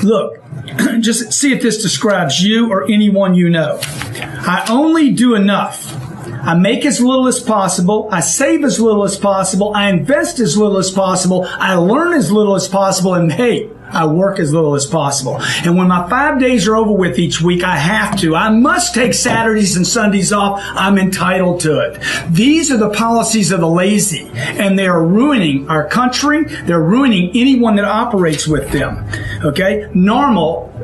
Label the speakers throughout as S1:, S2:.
S1: Look, just see if this describes you or anyone you know. I only do enough. I make as little as possible. I save as little as possible. I invest as little as possible. I learn as little as possible. And hey, I work as little as possible. And when my 5 days are over with each week, I have to. I must take Saturdays and Sundays off. I'm entitled to it. These are the policies of the lazy, and they are ruining our country. They're ruining anyone that operates with them. Okay?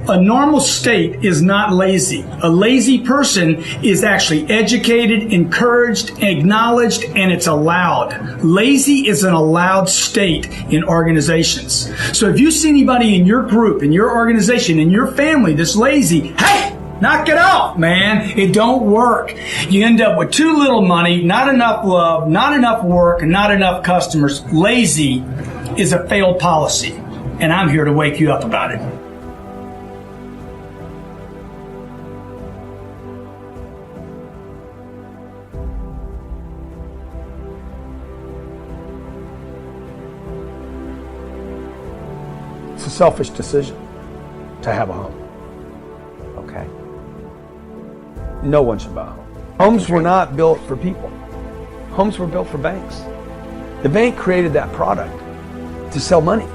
S1: A normal state is not lazy. A lazy person is actually educated, encouraged, acknowledged, and it's allowed. Lazy is an allowed state in organizations. So if you see anybody in your group, in your organization, in your family that's lazy, hey, knock it off, man. It don't work. You end up with too little money, not enough love, not enough work, and not enough customers. Lazy is a failed policy, and I'm here to wake you up about it.
S2: It's a selfish decision to have a home. Okay? No one should buy a home. Homes were not built for people. Homes were built for banks. The bank created that product to sell money.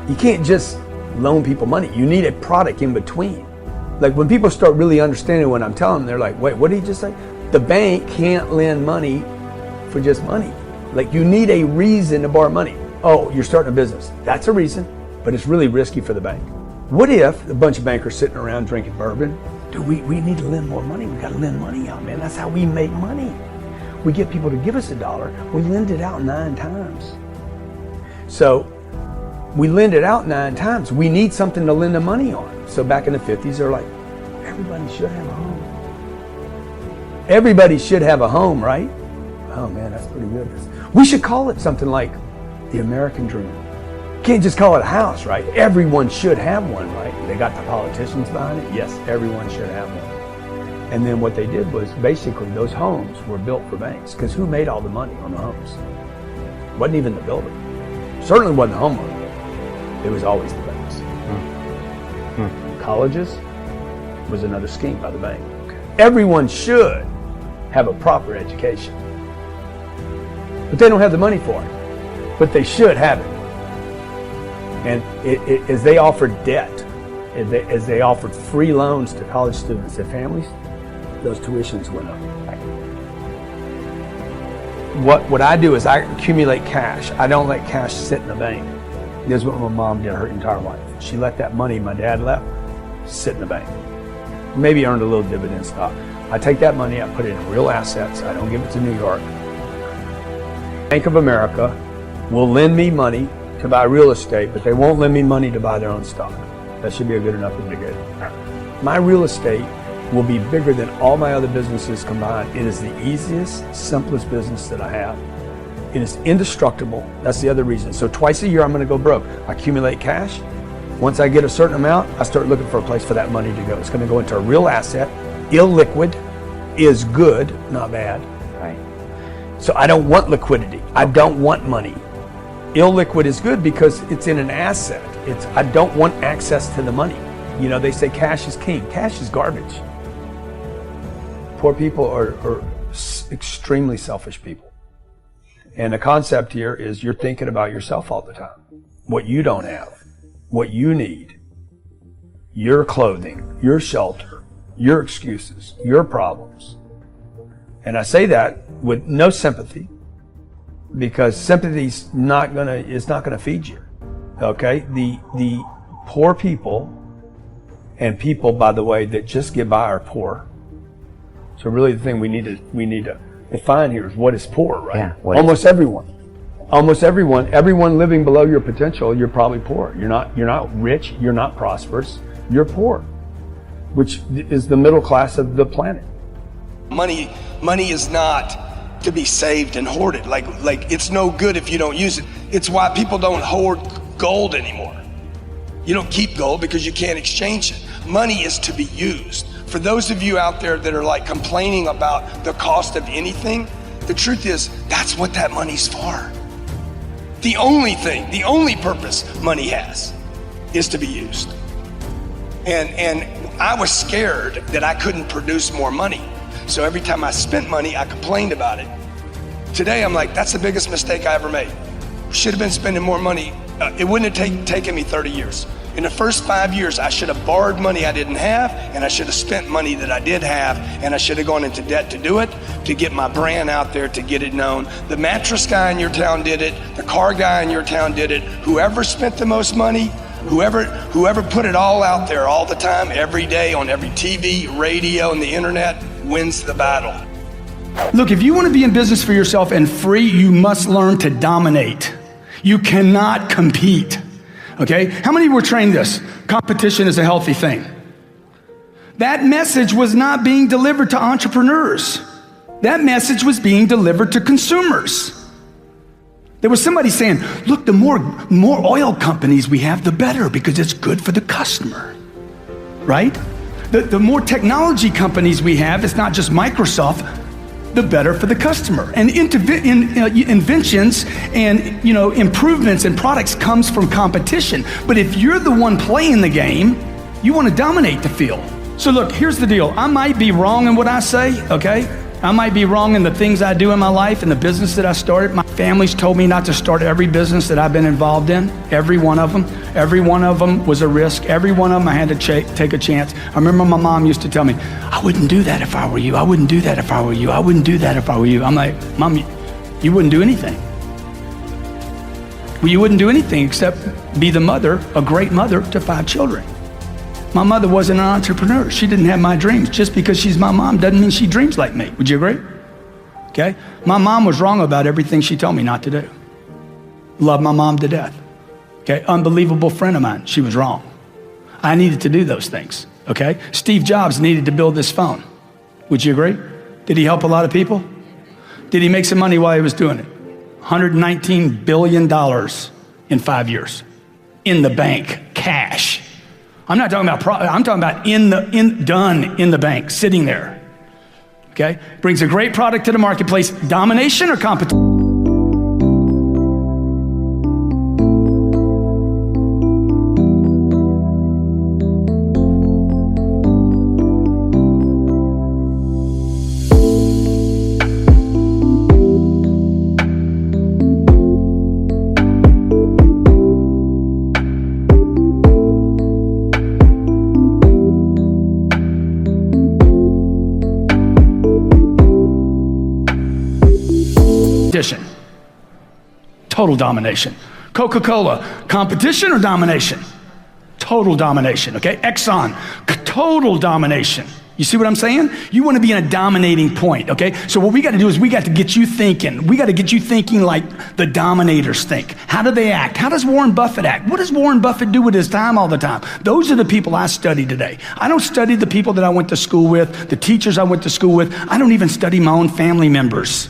S2: You can't just loan people money. You need a product in between. Like when people start really understanding what I'm telling them, they're like, wait, what did he just say? The bank can't lend money for just money. Like you need a reason to borrow money. Oh, you're starting a business. That's a reason. But it's really risky for the bank. What if a bunch of bankers sitting around drinking bourbon? Dude, we need to lend more money. We got to lend money out, man. That's how we make money. We get people to give us $1. We lend it out 9 times. So we lend it out 9 times. We need something to lend the money on. So back in the 50s, they're like, everybody should have a home. Everybody should have a home, right? Oh man, that's pretty good. We should call it something like the American dream. Can't just call it a house, right? Everyone should have one, right? They got the politicians behind it. Yes, everyone should have one. And then what they did was basically those homes were built for banks because who made all the money on the homes? Wasn't even the builder. Certainly wasn't the homeowner. It was always the banks. Colleges was another scheme by the bank. Everyone should have a proper education. But they don't have the money for it. But they should have it. And as they offered debt, as they offered free loans to college students and families, those tuitions went up. What I do is I accumulate cash. I don't let cash sit in the bank. This is what my mom did her entire life. She let that money my dad left sit in the bank. Maybe earned a little dividend stock. I take that money, I put it in real assets. I don't give it to New York. Bank of America will lend me money to buy real estate, but they won't lend me money to buy their own stock. That should be a good enough indicator. My real estate will be bigger than all my other businesses combined. It is the easiest, simplest business that I have. It is indestructible. That's the other reason. So twice a year I'm going to go broke. I accumulate cash. Once I get a certain amount, I start looking for a place for that money to go. It's going to go into a real asset. Illiquid is good, not bad. Right. So I don't want liquidity. I don't want money. Illiquid is good because it's in an asset. I don't want access to the money. You know, they say cash is king. Cash is garbage. Poor people are extremely selfish people. And the concept here is you're thinking about yourself all the time. What you don't have, what you need, your clothing, your shelter, your excuses, your problems. And I say that with no sympathy, because sympathy's not gonna feed you. Okay? The poor people, and people, by the way, that just get by are poor. So really the thing we need to define here is what is poor, right?
S3: Yeah,
S2: Almost everyone. Everyone living below your potential, you're probably poor. You're not rich, you're not prosperous, you're poor, which is the middle class of the planet.
S4: Money is not to be saved and hoarded. Like it's no good if you don't use it. It's why people don't hoard gold anymore. You don't keep gold because you can't exchange it. Money is to be used. For those of you out there that are like complaining about the cost of anything, the truth is that's what that money's for. The only purpose money has is to be used. And I was scared that I couldn't produce more money. So every time I spent money, I complained about it. Today, I'm like, that's the biggest mistake I ever made. Should have been spending more money. It wouldn't have taken me 30 years. In the first 5 years, I should have borrowed money I didn't have, and I should have spent money that I did have, and I should have gone into debt to do it, to get my brand out there, to get it known. The mattress guy in your town did it. The car guy in your town did it. Whoever spent the most money, whoever put it all out there all the time, every day, on every TV, radio, and the internet, wins the battle.
S1: Look, if you want to be in business for yourself and free, you must learn to dominate. You cannot compete. Okay? How many were trained this? Competition is a healthy thing. That message was not being delivered to entrepreneurs. That message was being delivered to consumers. There was somebody saying, look, the more oil companies we have, the better, because it's good for the customer, right? The more technology companies we have, it's not just Microsoft, the better for the customer. And inventions and improvements in products comes from competition. But if you're the one playing the game, you want to dominate the field. So look, here's the deal. I might be wrong in what I say, okay? I might be wrong in the things I do in my life and the business that I started. My family's told me not to start every business that I've been involved in, every one of them. Every one of them was a risk. Every one of them I had to take a chance. I remember my mom used to tell me, I wouldn't do that if I were you. I wouldn't do that if I were you. I wouldn't do that if I were you. I'm like, Mom, you wouldn't do anything. Well, you wouldn't do anything except be the mother, a great mother to 5 children. My mother wasn't an entrepreneur. She didn't have my dreams. Just because she's my mom doesn't mean she dreams like me. Would you agree? Okay? My mom was wrong about everything she told me not to do. Love my mom to death. Okay? Unbelievable friend of mine. She was wrong. I needed to do those things. Okay? Steve Jobs needed to build this phone. Would you agree? Did he help a lot of people? Did he make some money while he was doing it? $119 billion in 5 years. In the bank, cash. I'm not talking about I'm talking about done in the bank, sitting there. Okay? Brings a great product to the marketplace. Domination or competition? Total domination. Coca-Cola, competition or domination? Total domination, okay? Exxon, total domination. You see what I'm saying? You want to be in a dominating point, okay? So what we got to do is we got to get you thinking. We got to get you thinking like the dominators think. How do they act? How does Warren Buffett act? What does Warren Buffett do with his time all the time? Those are the people I study today. I don't study the people that I went to school with, the teachers I went to school with. I don't even study my own family members.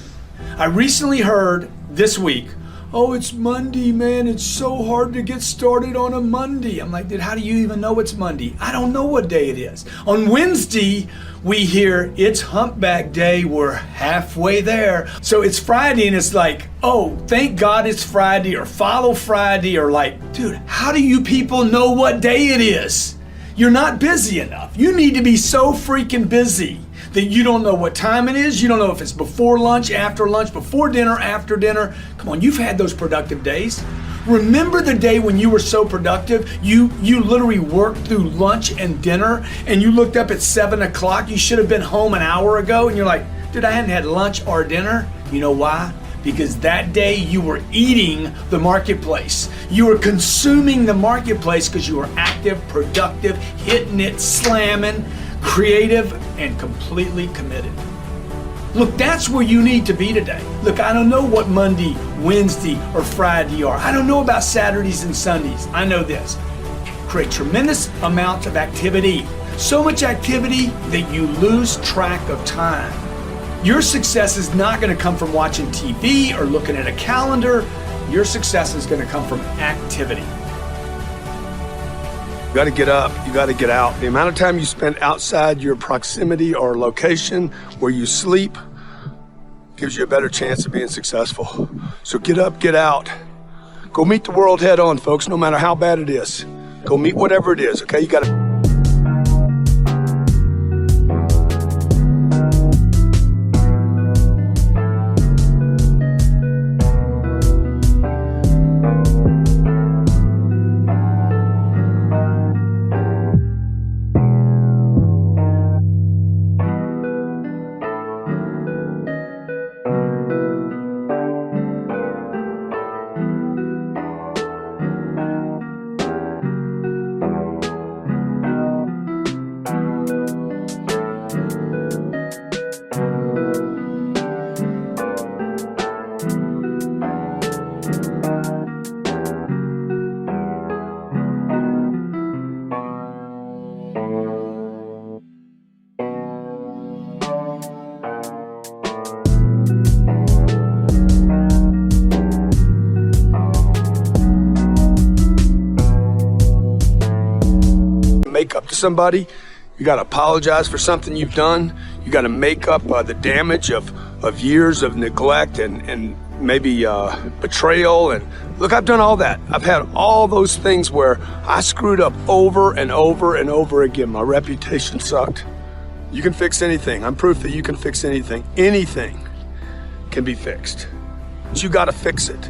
S1: I recently heard this week, oh, it's Monday, man. It's so hard to get started on a Monday. I'm like, dude, how do you even know it's Monday? I don't know what day it is. On Wednesday, we hear it's humpback day. We're halfway there. So it's Friday and it's like, oh, thank God it's Friday, or follow Friday, or like, dude, how do you people know what day it is? You're not busy enough. You need to be so freaking busy that you don't know what time it is. You don't know if it's before lunch, before dinner, after dinner. Come on, you've had those productive days. Remember the day when you were so productive, you literally worked through lunch and dinner, and you looked up at 7 o'clock. You should have been home an hour ago, and you're like, dude, I hadn't had lunch or dinner. You know why? Because that day you were eating the marketplace. You were consuming the marketplace because you were active, productive, hitting it, slamming, creative, and completely committed. Look, that's where you need to be today. Look, I don't know what Monday, Wednesday, or Friday are. I don't know about Saturdays and Sundays. I know this. Create tremendous amounts of activity. So much activity that you lose track of time. Your success is not going to come from watching TV or looking at a calendar. Your success is going to come from activity.
S4: You got to get up, you got to get out. The amount of time you spend outside your proximity or location where you sleep gives you a better chance of being successful. So get up, get out. Go meet the world head on, folks, no matter how bad it is. Go meet whatever it is, okay? You got to... make up to somebody. You got to apologize for something you've done. You got to make up the damage of years of neglect and maybe betrayal. And look, I've done all that. I've had all those things where I screwed up over and over and over again. My reputation sucked. You can fix anything. I'm proof that you can fix anything. Anything can be fixed. But you got to fix it.